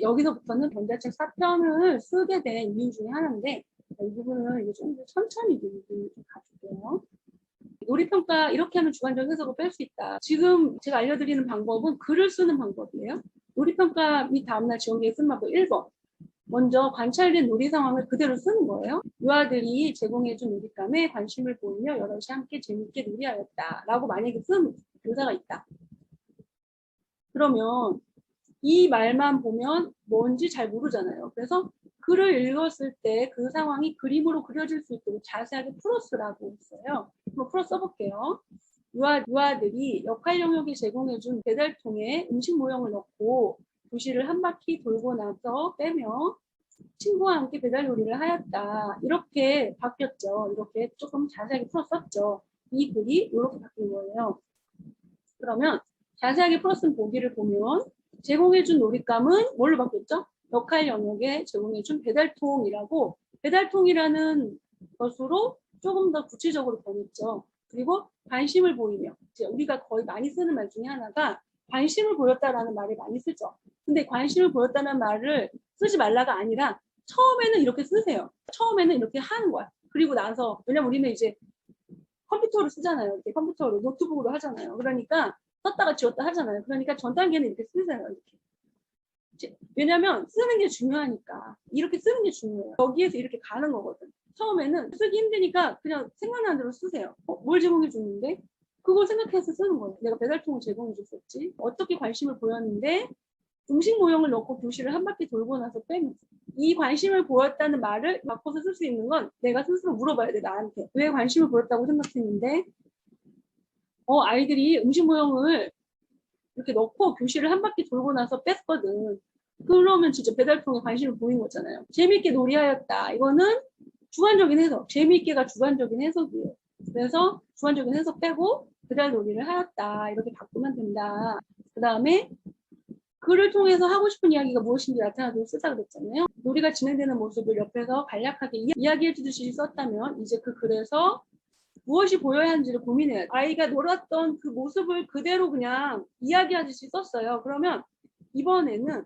여기서부터는 전자책 4편을 쓰게 된 이유 중에 하나인데 이 부분을 이제 좀 더 천천히 좀 가줄게요. 놀이평가 이렇게 하면 주관적 해석을 뺄 수 있다. 지금 제가 알려드리는 방법은 글을 쓰는 방법이에요. 놀이평가 및 다음날 지원계획 쓴 방법 1번. 먼저 관찰된 놀이 상황을 그대로 쓰는 거예요. 유아들이 제공해준 놀잇감에 관심을 보이며 여럿이 함께 재밌게 놀이하였다. 라고 만약에 쓴 교사가 있다. 그러면 이 말만 보면 뭔지 잘 모르잖아요. 그래서 글을 읽었을 때 그 상황이 그림으로 그려질 수 있도록 자세하게 풀어쓰라고 했어요. 한번 풀어 써볼게요. 유아들이 역할 영역에 제공해준 배달통에 음식 모형을 넣고 도시를 한 바퀴 돌고 나서 빼며 친구와 함께 배달 요리를 하였다. 이렇게 바뀌었죠. 이렇게 조금 자세하게 풀어 썼죠. 이 글이 이렇게 바뀐 거예요. 그러면 자세하게 풀어쓴 보기를 보면 제공해준 놀잇감은 뭘로 바뀌었죠? 역할 영역에 제공해준 배달통이라고 배달통이라는 것으로 조금 더 구체적으로 변했죠. 그리고 관심을 보이며 우리가 거의 많이 쓰는 말 중에 하나가 관심을 보였다라는 말을 많이 쓰죠. 근데 관심을 보였다는 말을 쓰지 말라가 아니라 처음에는 이렇게 쓰세요. 처음에는 이렇게 하는 거야. 그리고 나서 왜냐면 우리는 이제 컴퓨터로 쓰잖아요. 이렇게 컴퓨터로 노트북으로 하잖아요. 그러니까 썼다가 지웠다 하잖아요. 그러니까 전 단계는 이렇게 쓰세요. 이렇게. 왜냐면 쓰는 게 중요하니까. 이렇게 쓰는 게 중요해요. 여기에서 이렇게 가는 거거든. 처음에는 쓰기 힘드니까 그냥 생각나는 대로 쓰세요. 뭘 제공해 줬는데? 그걸 생각해서 쓰는 거예요. 내가 배달통을 제공해 줬었지. 어떻게 관심을 보였는데 음식 모형을 넣고 교실을 한 바퀴 돌고 나서 빼면 이 관심을 보였다는 말을 바꿔서 쓸 수 있는 건 내가 스스로 물어봐야 돼. 나한테. 왜 관심을 보였다고 생각했는데 아이들이 음식 모형을 이렇게 넣고 교실을 한 바퀴 돌고 나서 뺐거든. 그러면 진짜 배달통에 관심을 보인 거잖아요. 재미있게 놀이하였다. 이거는 주관적인 해석. 재미있게가 주관적인 해석이에요. 그래서 주관적인 해석 빼고 배달 놀이를 하였다. 이렇게 바꾸면 된다. 그 다음에 글을 통해서 하고 싶은 이야기가 무엇인지 나타나도록 쓰자 그랬잖아요. 놀이가 진행되는 모습을 옆에서 간략하게 이야기해 주듯이 썼다면 이제 그 글에서 무엇이 보여야 하는지를 고민해야 돼. 아이가 놀았던 그 모습을 그대로 그냥 이야기하듯이 썼어요. 그러면 이번에는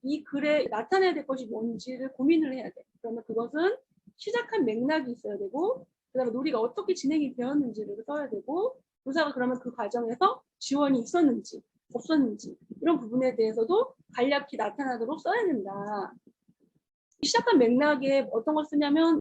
이 글에 나타내야 될 것이 뭔지를 고민을 해야 돼. 그러면 그것은 시작한 맥락이 있어야 되고 그 다음에 놀이가 어떻게 진행이 되었는지를 써야 되고 교사가 그러면 그 과정에서 지원이 있었는지 없었는지 이런 부분에 대해서도 간략히 나타나도록 써야 된다. 시작한 맥락에 어떤 걸 쓰냐면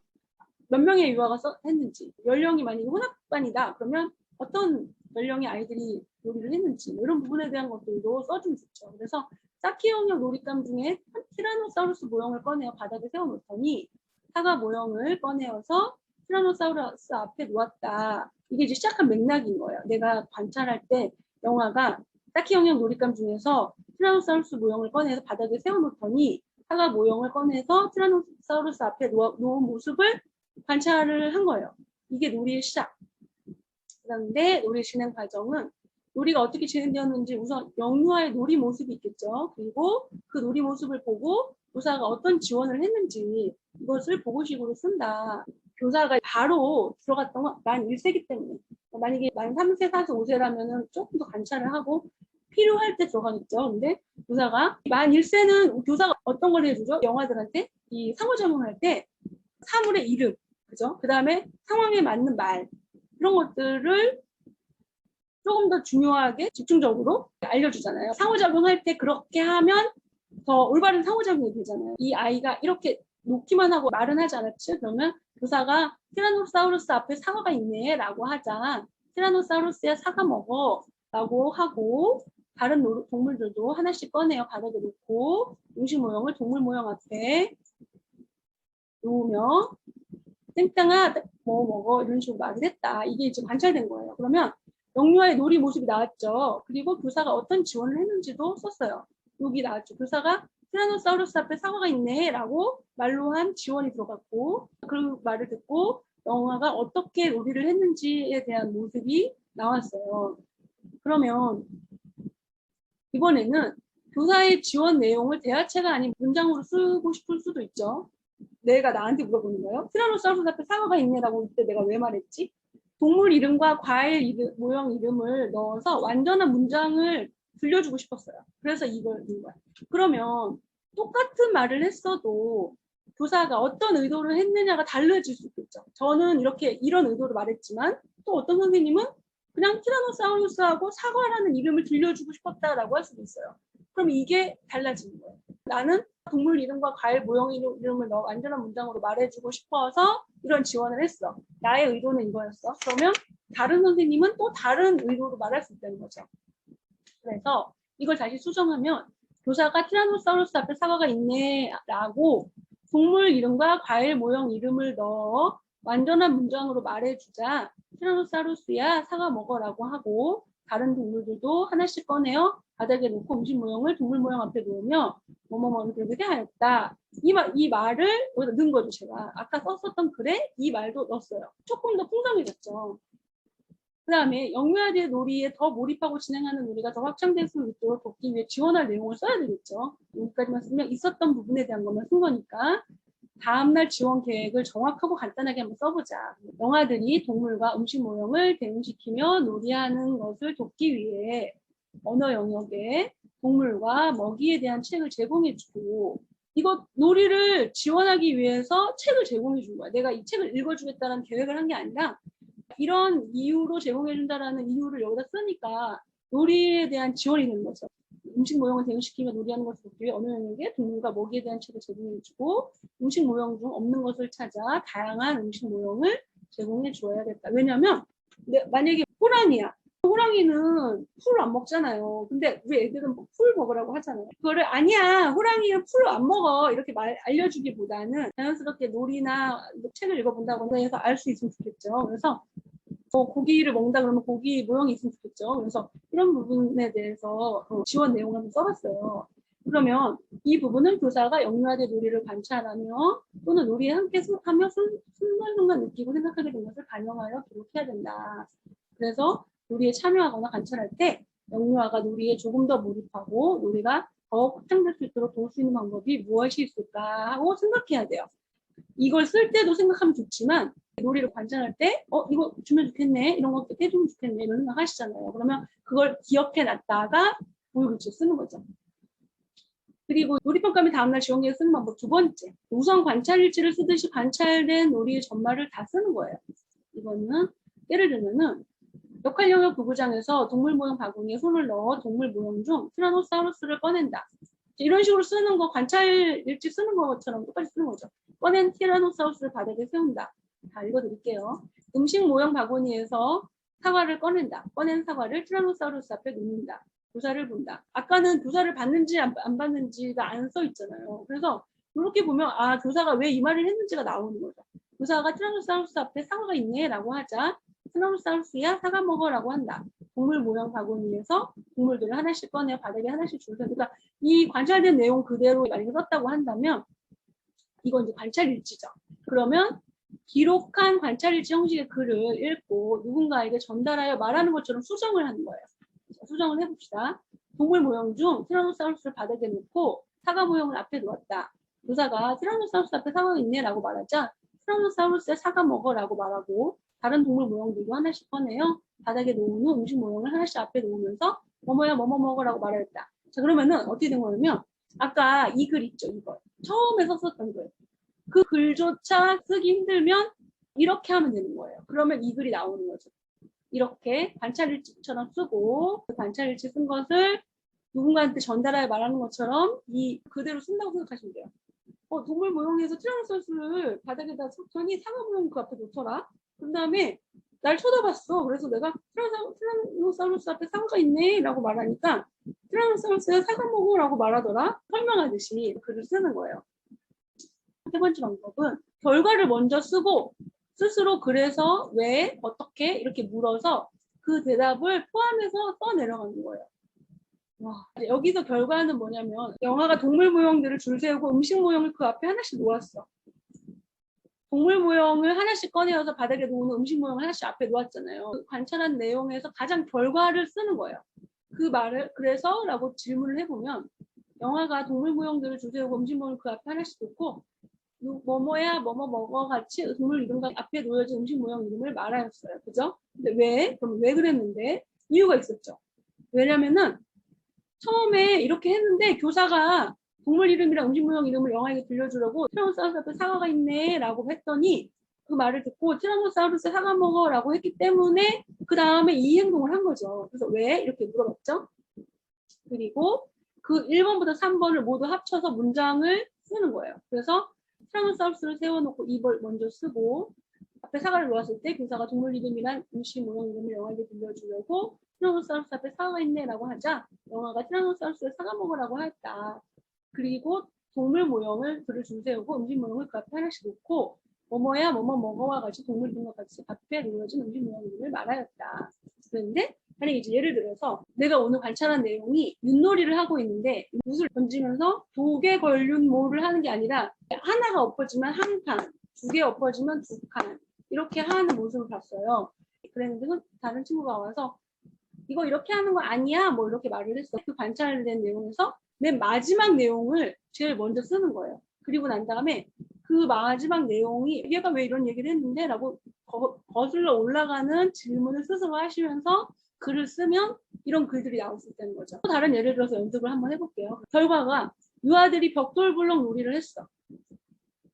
몇 명의 유아가 했는지, 연령이 만약에 혼합반이다 그러면 어떤 연령의 아이들이 놀이를 했는지 이런 부분에 대한 것들도 써주면 좋죠. 그래서 쌓기 영역 놀잇감 중에 티라노사우루스 모형을 꺼내어 바닥에 세워놓더니 사과 모형을 꺼내어서 티라노사우루스 앞에 놓았다. 이게 이제 시작한 맥락인 거예요. 내가 관찰할 때 영화가 쌓기 영역 놀잇감 중에서 티라노사우루스 모형을 꺼내서 바닥에 세워놓더니 사과 모형을 꺼내서 티라노사우루스 앞에 놓은 모습을 관찰을 한 거예요. 이게 놀이의 시작. 그런데 놀이 진행 과정은 놀이가 어떻게 진행되었는지 우선 영유아의 놀이 모습이 있겠죠. 그리고 그 놀이 모습을 보고 교사가 어떤 지원을 했는지 이것을 보고식으로 쓴다. 교사가 바로 들어갔던 건 만 1세기 때문에 만약에 만 3세, 4세, 5세라면 조금 더 관찰을 하고 필요할 때 들어가겠죠. 근데 교사가 만 1세는 교사가 어떤 걸 해주죠? 영화들한테 이 상호작용할 때 사물의 이름, 그죠? 그 다음에 상황에 맞는 말 이런 것들을 조금 더 중요하게 집중적으로 알려주잖아요. 상호작용할 때 그렇게 하면 더 올바른 상호작용이 되잖아요. 이 아이가 이렇게 놓기만 하고 말은 하지 않았지? 그러면 교사가 티라노사우루스 앞에 사과가 있네 라고 하자. 티라노사우루스야 사과 먹어 라고 하고 다른 동물들도 하나씩 꺼내어 바닥에 놓고 음식 모형을 동물 모형 앞에 놓으며 땡땡아 뭐 먹어 이런 식으로 말을 했다. 이게 이제 관찰된 거예요. 그러면 영유아의 놀이 모습이 나왔죠. 그리고 교사가 어떤 지원을 했는지도 썼어요. 여기 나왔죠. 교사가 티라노사우루스 앞에 사과가 있네 라고 말로 한 지원이 들어갔고 그 말을 듣고 영화가 어떻게 놀이를 했는지에 대한 모습이 나왔어요. 그러면 이번에는 교사의 지원 내용을 대화체가 아닌 문장으로 쓰고 싶을 수도 있죠. 내가 나한테 물어보는 거예요. 티라노사우루스 앞에 사과가 있네라고 이때 내가 왜 말했지? 동물 이름과 과일 이름, 모형 이름을 넣어서 완전한 문장을 들려주고 싶었어요. 그래서 이걸 넣은 거야. 그러면 똑같은 말을 했어도 교사가 어떤 의도를 했느냐가 달라질 수 있겠죠. 저는 이렇게 이런 의도로 말했지만 또 어떤 선생님은 그냥 티라노사우루스하고 사과라는 이름을 들려주고 싶었다라고 할 수도 있어요. 그럼 이게 달라지는 거예요. 나는 동물 이름과 과일 모형 이름을 넣어 완전한 문장으로 말해주고 싶어서 이런 지원을 했어. 나의 의도는 이거였어. 그러면 다른 선생님은 또 다른 의도로 말할 수 있다는 거죠. 그래서 이걸 다시 수정하면 교사가 티라노사우루스 앞에 사과가 있네 라고 동물 이름과 과일 모형 이름을 넣어 완전한 문장으로 말해주자 티라노사우루스야 사과 먹어라고 하고 다른 동물들도 하나씩 꺼내어 바닥에 놓고 음식 모형을 동물 모형 앞에 놓으며 뭐뭐뭐는 그렇게 하였다. 이 말을 여기다 넣은 거죠. 제가 아까 썼었던 글에 이 말도 넣었어요. 조금 더 풍성해졌죠. 그 다음에 영유아들의 놀이에 더 몰입하고 진행하는 놀이가 더 확장될 수 있도록 돕기 위해 지원할 내용을 써야 되겠죠. 여기까지만 쓰면 있었던 부분에 대한 것만 쓴 거니까 다음날 지원 계획을 정확하고 간단하게 한번 써보자. 영아들이 동물과 음식 모형을 대응시키며 놀이하는 것을 돕기 위해 언어 영역에 동물과 먹이에 대한 책을 제공해주고 이거 놀이를 지원하기 위해서 책을 제공해준 거야. 내가 이 책을 읽어주겠다는 계획을 한 게 아니라 이런 이유로 제공해준다라는 이유를 여기다 쓰니까 놀이에 대한 지원이 되는 거죠. 음식 모형을 대응시키며 놀이하는 것을 돕기 위해 어느 영역에 동물과 먹이에 대한 책을 제공해주고 음식 모형 중 없는 것을 찾아 다양한 음식 모형을 제공해 주어야겠다. 왜냐하면 만약에 호랑이야. 호랑이는 풀 안 먹잖아요. 근데 우리 애들은 풀 먹으라고 하잖아요. 그거를 아니야 호랑이는 풀 안 먹어 이렇게 알려주기보다는 자연스럽게 놀이나 책을 읽어본다거나 해서 알 수 있으면 좋겠죠. 그래서 고기를 먹는다 그러면 고기 모형이 있으면 좋겠죠. 그래서 이런 부분에 대해서 지원 내용을 한번 써봤어요. 그러면 이 부분은 교사가 영유아들 놀이를 관찰하며 또는 놀이에 함께 하며 순간순간 느끼고 생각하게 된 것을 반영하여 기록해야 된다. 그래서 놀이에 참여하거나 관찰할 때 영유아가 놀이에 조금 더 몰입하고 놀이가 더 확장될 수 있도록 도울 수 있는 방법이 무엇이 있을까 하고 생각해야 돼요. 이걸 쓸 때도 생각하면 좋지만 놀이를 관찰할 때 이거 주면 좋겠네 이런 거 해주면 좋겠네 이런 생각 하시잖아요. 그러면 그걸 기억해 놨다가 보여글씨 쓰는 거죠. 그리고 놀이평가 및 다음날 지원계획 쓰는 방법 두 번째, 우선 관찰일지를 쓰듯이 관찰된 놀이의 전말을 다 쓰는 거예요. 이거는 예를 들면은 역할 영역 부부장에서 동물 모형 바구니에 손을 넣어 동물 모형 중 티라노사우루스를 꺼낸다. 이런 식으로 쓰는 거 관찰일지 쓰는 것처럼 똑같이 쓰는 거죠. 꺼낸 티라노사우루스를 바닥에 세운다. 다 읽어드릴게요. 음식 모형 바구니에서 사과를 꺼낸다. 꺼낸 사과를 티라노사우루스 앞에 놓는다. 교사를 본다. 아까는 교사를 받는지 안 받는지가 안 써 있잖아요. 그래서 이렇게 보면 교사가 왜 이 말을 했는지가 나오는 거죠. 교사가 티라노사우루스 앞에 사과가 있네 라고 하자 티라노사우루스야 사과 먹어라고 한다. 동물 모형 바구니에서 동물들을 하나씩 꺼내 바닥에 하나씩 줄 세. 그러니까 이 관찰된 내용 그대로 만약에 썼다고 한다면 이건 이제 관찰일지죠. 그러면 기록한 관찰일지 형식의 글을 읽고 누군가에게 전달하여 말하는 것처럼 수정을 하는 거예요. 수정을 해봅시다. 동물 모형 중 티라노사우루스를 바닥에 놓고 사과 모형을 앞에 놓았다. 교사가 티라노사우루스 앞에 사과가 있네 라고 말하자 티라노사우루스의 사과 먹어라고 말하고 다른 동물 모형들도 하나씩 꺼내요. 바닥에 놓은 후 음식 모형을 하나씩 앞에 놓으면서 뭐뭐야 뭐뭐 먹으라고 말했다. 자 그러면은 어떻게 된 거냐면 아까 이 글 있죠. 이거 처음에 썼었던 글. 그 글조차 쓰기 힘들면 이렇게 하면 되는 거예요. 그러면 이 글이 나오는 거죠. 이렇게 관찰일지처럼 쓰고 그 관찰일지 쓴 것을 누군가한테 전달하여 말하는 것처럼 그대로 쓴다고 생각하시면 돼요. 동물 모형에서 티라노사우루스를 바닥에다 섰더니 사과 모형 그 앞에 놓더라. 그 다음에 날 쳐다봤어. 그래서 내가 티라노사우루스 앞에 사과가 있네 라고 말하니까 티라노사우루스가 사과 먹어라고 말하더라. 설명하듯이 글을 쓰는 거예요. 세 번째 방법은 결과를 먼저 쓰고 스스로 그래서 왜 어떻게 이렇게 물어서 그 대답을 포함해서 써내려가는 거예요. 와, 여기서 결과는 뭐냐면 영화가 동물 모형들을 줄 세우고 음식 모형을 그 앞에 하나씩 놓았어. 동물 모형을 하나씩 꺼내어서 바닥에 놓는 음식 모형을 하나씩 앞에 놓았잖아요. 관찰한 내용에서 가장 결과를 쓰는 거예요. 그 말을 그래서 라고 질문을 해보면 영화가 동물 모형들을 줄 세우고 음식 모형을 그 앞에 하나씩 놓고 뭐뭐야 뭐뭐 먹어 같이 동물 이름과 앞에 놓여진 음식 모형 이름을 말하였어요. 그죠? 근데 왜? 그럼 왜 그랬는데? 이유가 있었죠. 왜냐면은 처음에 이렇게 했는데 교사가 동물 이름이랑 음식 모형 이름을 영화에게 들려주려고 티라노사우루스 앞에 사과가 있네 라고 했더니 그 말을 듣고 티라노사우루스 사과 먹어 라고 했기 때문에 그 다음에 이 행동을 한 거죠. 그래서 왜? 이렇게 물어봤죠. 그리고 그 1번부터 3번을 모두 합쳐서 문장을 쓰는 거예요. 그래서 티라노사우루스를 세워놓고 입을 먼저 쓰고 앞에 사과를 놓았을 때 교사가 동물 이름이란 음식 모형 이름을 영화에게 들려주려고 티라노사우루스 앞에 사과가 있네 라고 하자 영화가 티라노사우루스를 사과 먹으라고 했다. 그리고 동물 모형을 글을 줄 세우고 음식 모형을 그 앞에 하나씩 놓고 뭐뭐야 뭐뭐 먹어와 같이 동물 이름과 같이 앞에 놓여진 음식 모형 이름을 말하였다. 그런데 만약에 이제 예를 들어서 내가 오늘 관찰한 내용이 윷놀이를 하고 있는데 윷을 던지면서 독에 걸린 모를 하는 게 아니라 하나가 엎어지면 한 칸, 두 개 엎어지면 두 칸 이렇게 하는 모습을 봤어요. 그랬는데 다른 친구가 와서 이거 이렇게 하는 거 아니야? 뭐 이렇게 말을 했어. 그 관찰된 내용에서 맨 마지막 내용을 제일 먼저 쓰는 거예요. 그리고 난 다음에 그 마지막 내용이 얘가 왜 이런 얘기를 했는데? 라고 거슬러 올라가는 질문을 스스로 하시면서 글을 쓰면 이런 글들이 나올 수 있다는 거죠. 또 다른 예를 들어서 연습을 한번 해볼게요. 결과가 유아들이 벽돌블럭 놀이를 했어.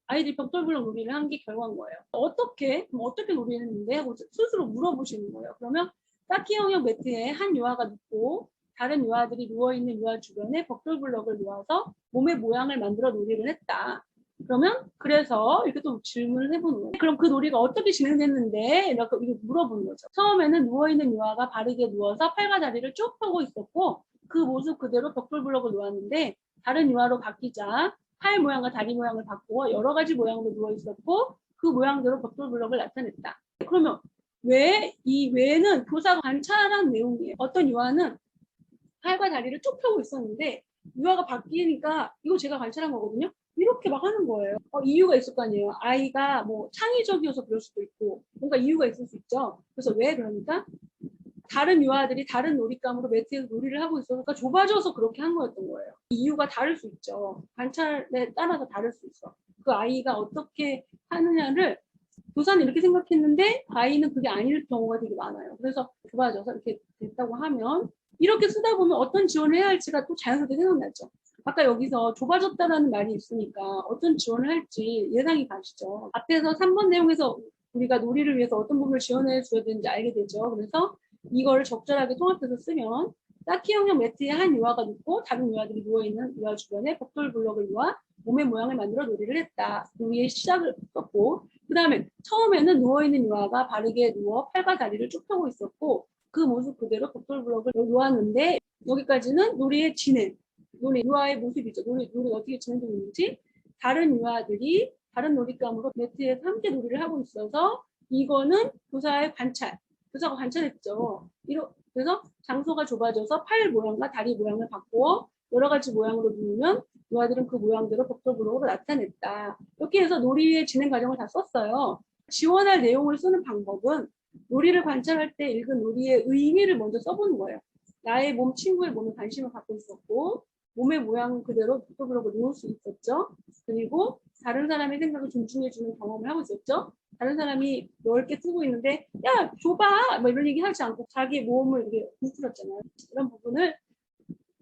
아이들이 벽돌블럭 놀이를 한 게 결과인 거예요. 어떻게 놀이를 했는데? 하고 스스로 물어보시는 거예요. 그러면 쌓기 형형 매트에 한 유아가 눕고 다른 유아들이 누워있는 유아 주변에 벽돌블럭을 놓아서 몸의 모양을 만들어 놀이를 했다. 그러면 그래서 이렇게 또 질문을 해보는 거예요. 그럼 그 놀이가 어떻게 진행됐는데? 이렇게 물어보는 거죠. 처음에는 누워있는 유아가 바르게 누워서 팔과 다리를 쭉 펴고 있었고 그 모습 그대로 벽돌블럭을 놓았는데 다른 유아로 바뀌자 팔 모양과 다리 모양을 바꾸어 여러 가지 모양으로 누워 있었고 그 모양대로 벽돌블럭을 나타냈다. 그러면 왜? 이 왜는 교사가 관찰한 내용이에요. 어떤 유아는 팔과 다리를 쭉 펴고 있었는데 유아가 바뀌니까 이거 제가 관찰한 거거든요. 이렇게 막 하는 거예요. 이유가 있을 거 아니에요. 아이가 뭐 창의적이어서 그럴 수도 있고 뭔가 이유가 있을 수 있죠. 그래서 왜 그러니까 다른 유아들이 다른 놀잇감으로 매트에서 놀이를 하고 있어서 좁아져서 그렇게 한 거였던 거예요. 이유가 다를 수 있죠. 관찰에 따라서 다를 수 있어. 그 아이가 어떻게 하느냐를 교사는 이렇게 생각했는데 아이는 그게 아닐 경우가 되게 많아요. 그래서 좁아져서 이렇게 됐다고 하면 이렇게 쓰다 보면 어떤 지원을 해야 할지가 또 자연스럽게 생각나죠. 아까 여기서 좁아졌다라는 말이 있으니까 어떤 지원을 할지 예상이 가시죠. 앞에서 3번 내용에서 우리가 놀이를 위해서 어떤 부분을 지원해 줘야 되는지 알게 되죠. 그래서 이거를 적절하게 통합해서 쓰면 쌓기 형형 매트에 한 유아가 눕고 다른 유아들이 누워있는 유아 주변에 벽돌블럭을 놓아 몸의 모양을 만들어 놀이를 했다. 놀이의 시작을 썼고 그 다음에 처음에는 누워있는 유아가 바르게 누워 팔과 다리를 쭉 펴고 있었고 그 모습 그대로 벽돌블럭을 놓았는데 여기까지는 놀이의 진행, 유아의 모습이죠. 놀이가 어떻게 진행되는지 다른 유아들이 다른 놀잇감으로 매트에서 함께 놀이를 하고 있어서 이거는 교사의 관찰, 교사가 관찰했죠. 그래서 장소가 좁아져서 팔 모양과 다리 모양을 바꾸어 여러 가지 모양으로 누우면 유아들은 그 모양대로 벽돌블럭으로 나타냈다. 이렇게 해서 놀이의 진행 과정을 다 썼어요. 지원할 내용을 쓰는 방법은 놀이를 관찰할 때 읽은 놀이의 의미를 먼저 써보는 거예요. 나의 몸, 친구의 몸에 관심을 갖고 있었고 몸의 모양 그대로 벽돌블럭을 놓을 수 있었죠. 그리고 다른 사람의 생각을 존중해주는 경험을 하고 있었죠. 다른 사람이 넓게 쓰고 있는데 야 좁아 뭐 이런 얘기 하지 않고 자기의 모험을 이렇게 부풀었잖아요. 이런 부분을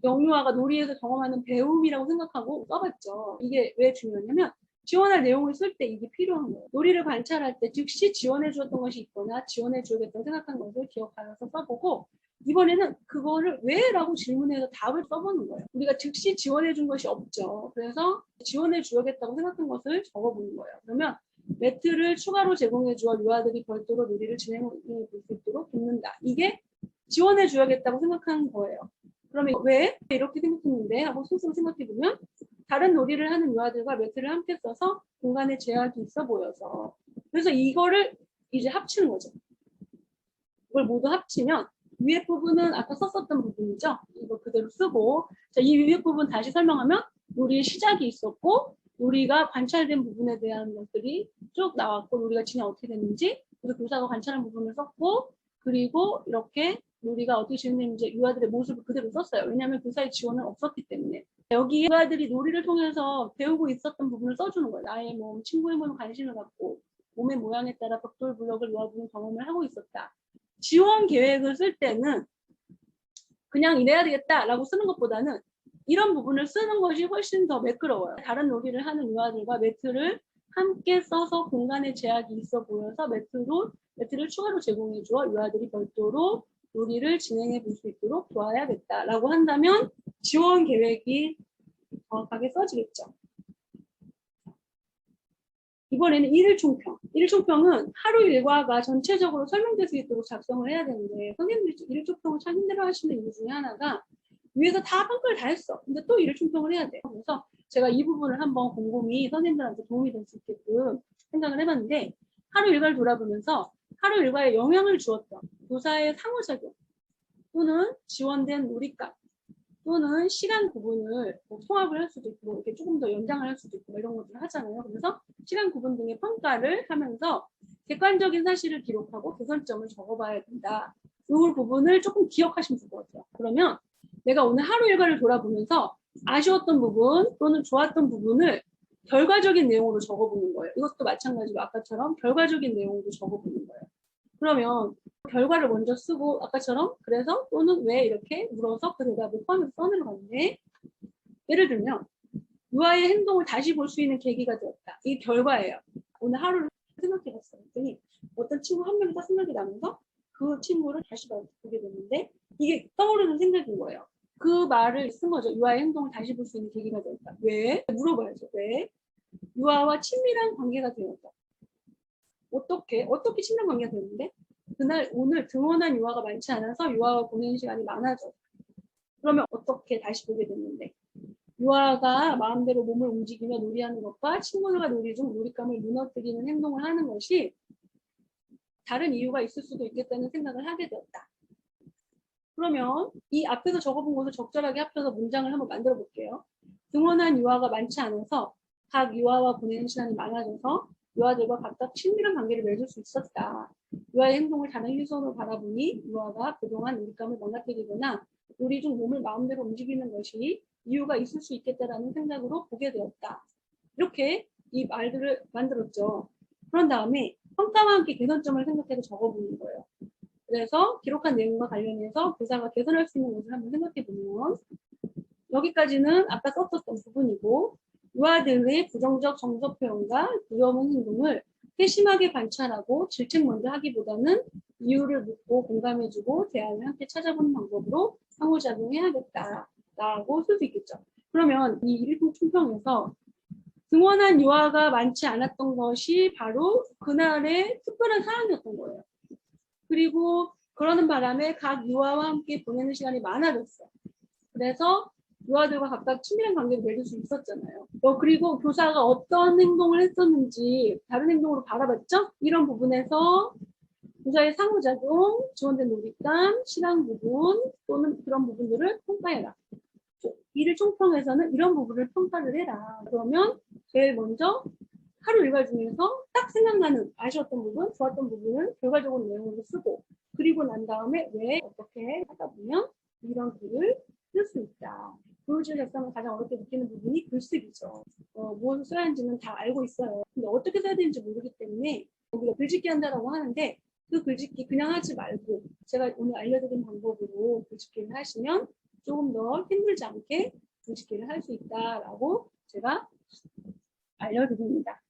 영유아가 놀이에서 경험하는 배움이라고 생각하고 써봤죠. 이게 왜 중요하냐면 지원할 내용을 쓸 때 이게 필요한 거예요. 놀이를 관찰할 때 즉시 지원해 주었던 것이 있거나 지원해 주겠다고 생각한 것을 기억하여서 써보고 이번에는 그거를 왜? 라고 질문해서 답을 써보는 거예요. 우리가 즉시 지원해 준 것이 없죠. 그래서 지원해 주겠다고 생각한 것을 적어보는 거예요. 그러면 매트를 추가로 제공해 주어 유아들이 별도로 놀이를 진행해 볼 수 있도록 돕는다. 이게 지원해 줘야겠다고 생각한 거예요. 그러면 왜 이렇게 생각했는데 하고 스스로 생각해보면 다른 놀이를 하는 유아들과 매트를 함께 써서 공간에 제약이 있어 보여서 그래서 이거를 이제 합치는 거죠. 이걸 모두 합치면 위에 부분은 아까 썼었던 부분이죠. 이거 그대로 쓰고 자, 이 위에 부분 다시 설명하면 놀이의 시작이 있었고 놀이가 관찰된 부분에 대한 것들이 쭉 나왔고 놀이가 진행 어떻게 됐는지 그래서 교사가 관찰한 부분을 썼고 그리고 이렇게 놀이가 어떻게 진행됐는지 유아들의 모습을 그대로 썼어요. 왜냐하면 교사의 지원은 없었기 때문에 여기 유아들이 놀이를 통해서 배우고 있었던 부분을 써주는 거예요. 나의 몸, 친구의 몸에 관심을 갖고 몸의 모양에 따라 벽돌블럭을 놓아보는 경험을 하고 있었다. 지원 계획을 쓸 때는 그냥 이래야 되겠다라고 쓰는 것보다는 이런 부분을 쓰는 것이 훨씬 더 매끄러워요. 다른 놀이를 하는 유아들과 매트를 함께 써서 공간에 제약이 있어 보여서 매트를 추가로 제공해 주어 유아들이 별도로 놀이를 진행해 볼 수 있도록 도와야겠다라고 한다면 지원 계획이 정확하게 써지겠죠. 이번에는 일일 총평. 일일 총평은 하루 일과가 전체적으로 설명될 수 있도록 작성을 해야 되는데 선생님들이 일일 총평을 참 힘들어 하시는 이유 중에 하나가 위에서 다 평가를 다 했어. 근데 또 일일 총평을 해야 돼. 그래서 제가 이 부분을 한번 곰곰이 선생님들한테 도움이 될 수 있게끔 생각을 해봤는데 하루 일과를 돌아보면서 하루 일과에 영향을 주었던 교사의 상호작용 또는 지원된 놀이값 또는 시간 구분을 뭐 통합을 할 수도 있고 이렇게 조금 더 연장을 할 수도 있고 뭐 이런 것들을 하잖아요. 그래서 시간 구분 등의 평가를 하면서 객관적인 사실을 기록하고 개선점을 적어봐야 된다. 이 부분을 조금 기억하시면 좋을 것 같아요. 그러면 내가 오늘 하루 일과를 돌아보면서 아쉬웠던 부분 또는 좋았던 부분을 결과적인 내용으로 적어보는 거예요. 이것도 마찬가지로 아까처럼 결과적인 내용으로 적어보는 거예요. 그러면 결과를 먼저 쓰고 아까처럼 그래서 또는 왜 이렇게 물어서 그 대답을 포함해서 써내려가는데 예를 들면 유아의 행동을 다시 볼 수 있는 계기가 되었다. 이게 결과예요. 오늘 하루를 생각해봤어요. 그랬더니 어떤 친구 한 명이 딱 생각이 나면서 그 친구를 다시 보게 됐는데 이게 떠오르는 생각인 거예요. 그 말을 쓴 거죠. 유아의 행동을 다시 볼 수 있는 계기가 되었다. 왜? 물어봐야죠. 왜? 유아와 친밀한 관계가 되었다. 어떻게 친밀한 관계가 되는데? 그날 오늘 등원한 유아가 많지 않아서 유아와 보내는 시간이 많아져. 그러면 어떻게 다시 보게 됐는데? 유아가 마음대로 몸을 움직이며 놀이하는 것과 친구들과 놀이 중 놀잇감을 무너뜨리는 행동을 하는 것이 다른 이유가 있을 수도 있겠다는 생각을 하게 되었다. 그러면 이 앞에서 적어본 것을 적절하게 합쳐서 문장을 한번 만들어 볼게요. 등원한 유아가 많지 않아서 각 유아와 보내는 시간이 많아져서 유아들과 각각 친밀한 관계를 맺을 수 있었다. 유아의 행동을 다른 시선으로 바라보니 유아가 그동안 놀잇감을 망가뜨리거나 놀이 중 몸을 마음대로 움직이는 것이 이유가 있을 수 있겠다라는 생각으로 보게 되었다. 이렇게 이 말들을 만들었죠. 그런 다음에 평가와 함께 개선점을 생각해서 적어보는 거예요. 그래서 기록한 내용과 관련해서 교사가 개선할 수 있는 것을 한번 생각해 보면 여기까지는 아까 썼었던 부분이고 유아들의 부정적 정서 표현과 두려운 행동을 세심하게 관찰하고 질책 먼저 하기보다는 이유를 묻고 공감해주고 대안을 함께 찾아보는 방법으로 상호작용해야겠다라고 쓸 수 있겠죠. 그러면 이 일품 총평에서 등원한 유아가 많지 않았던 것이 바로 그날의 특별한 사안이었던 거예요. 그리고 그러는 바람에 각 유아와 함께 보내는 시간이 많아졌어. 그래서 유아들과 각각 친밀한 관계를 맺을 수 있었잖아요. 그리고 교사가 어떤 행동을 했었는지 다른 행동으로 바라봤죠? 이런 부분에서 교사의 상호작용, 지원된 놀잇감, 시간 부분 또는 그런 부분들을 평가해라. 일일 총평에서는 이런 부분을 평가를 해라. 그러면 제일 먼저 하루 일과 중에서 딱 생각나는 아쉬웠던 부분, 좋았던 부분을 결과적으로 내용으로 쓰고 그리고 난 다음에 왜 어떻게 하다 보면 이런 글을 쓸 수 있다. 교육질 작성을 가장 어렵게 느끼는 부분이 글쓰기죠. 무엇을 써야 하는지는 다 알고 있어요. 근데 어떻게 써야 되는지 모르기 때문에 우리가 글짓기 한다라고 하는데 그 글짓기 그냥 하지 말고 제가 오늘 알려드린 방법으로 글짓기를 하시면 조금 더 힘들지 않게 글짓기를 할 수 있다라고 제가 알려드립니다.